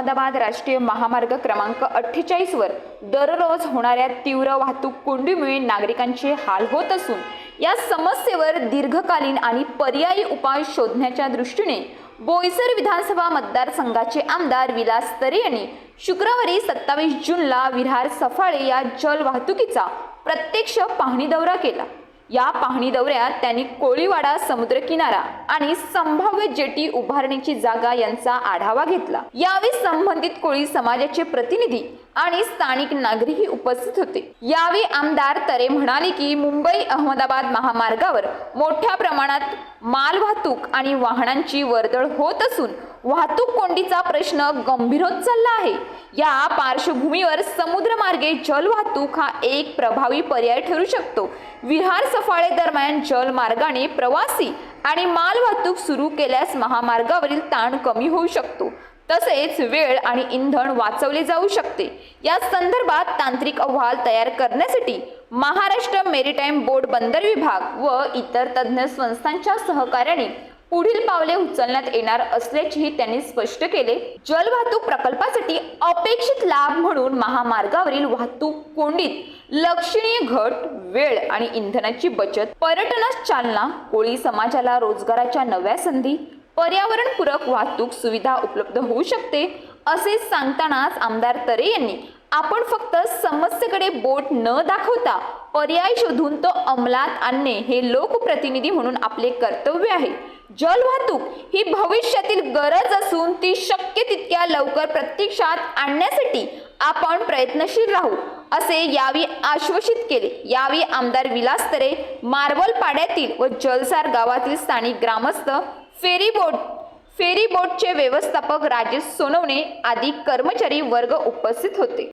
अहमदाबाद राष्ट्रीय महामार्ग क्रमांक 48 वर दररोज होणाऱ्या तीव्र वाहतूक कोंडीमुळे नागरिकांचे हाल होत असून या समस्येवर दीर्घकालीन आणि पर्यायी उपाय शोधण्याच्या दृष्टीने बोईसर विधानसभा मतदारसंघाचे आमदार विलास तरे यांनी शुक्रवारी 27 जूनला विरार सफाळे या जल वाहतुकीचा प्रत्यक्ष पाहणी दौरा केला। या पाहणी दौऱ्यात त्यांनी कोळीवाडा समुद्रकिनारा आणि संभाव्य जेटी उभारण्याची जागा यांचा आढावा घेतला। यावेळी संबंधित कोळी समाजाचे प्रतिनिधी आणि स्थानिक नागरिकही उपस्थित होते। यावेळी आमदार तरे म्हणाले की मुंबई अहमदाबाद महामार्गावर मोठ्या प्रमाणात मालवाहतूक आणि वाहनांची वर्दळ होत असून वाहतूक कोंडीचा प्रश्न गंभीर होत चालला आहे। या पार्श्वभूमीवर समुद्रमार्गे जलवाहतूक हा एक प्रभावी पर्याय ठरू शकतो। विरार सफाळे दरम्यान जलमार्गाने प्रवासी आणि मालवाहतूक सुरू केल्यास महामार्गावरील ताण कमी होऊ शकतो, तसेच वेळ आणि इंधन वाचवले जाऊ शकते। या संदर्भात तांत्रिक अहवाल तयार करण्यासाठी महाराष्ट्र मेरीटाईम बोर्ड बंदर विभाग व इतर तज्ञ संस्थांच्या सहकार्याने पुढील पावले उचलण्यात येणार असल्याचेही त्यांनी स्पष्ट केले। जलवाहतूक प्रकल्पासाठी अपेक्षित लाभ म्हणून महामार्गावरील वाहतूक कोंडीत लक्षणीय घट, वेळ आणि इंधनाची बचत, पर्यटनास चालना, कोळी समाजाला रोजगाराच्या नव्या संधी, पर्यावरणपूरक वाहतूक सुविधा उपलब्ध होऊ शकते असे सांगतानाच आमदार तरे यांनी आपण फक्त समस्येकडे बोट न दाखवता पर्याय शोधून तो अंमलात आणणे हे लोकप्रतिनिधी म्हणून आपले कर्तव्य आहे। जलवाहतूक ही भविष्यातील गरज असून ती शक्य तितक्या लवकर प्रत्यक्षात आणण्यासाठी आपण प्रयत्नशील राहू असे यावेळी आश्वासित केले। यावेळी आमदार विलास तरे, मार्बल पाड्यातील व जलसार गावातील स्थानिक ग्रामस्थ, फेरी बोटचे व्यवस्थापक राजेश सोनवणे आदी कर्मचारी वर्ग उपस्थित होते।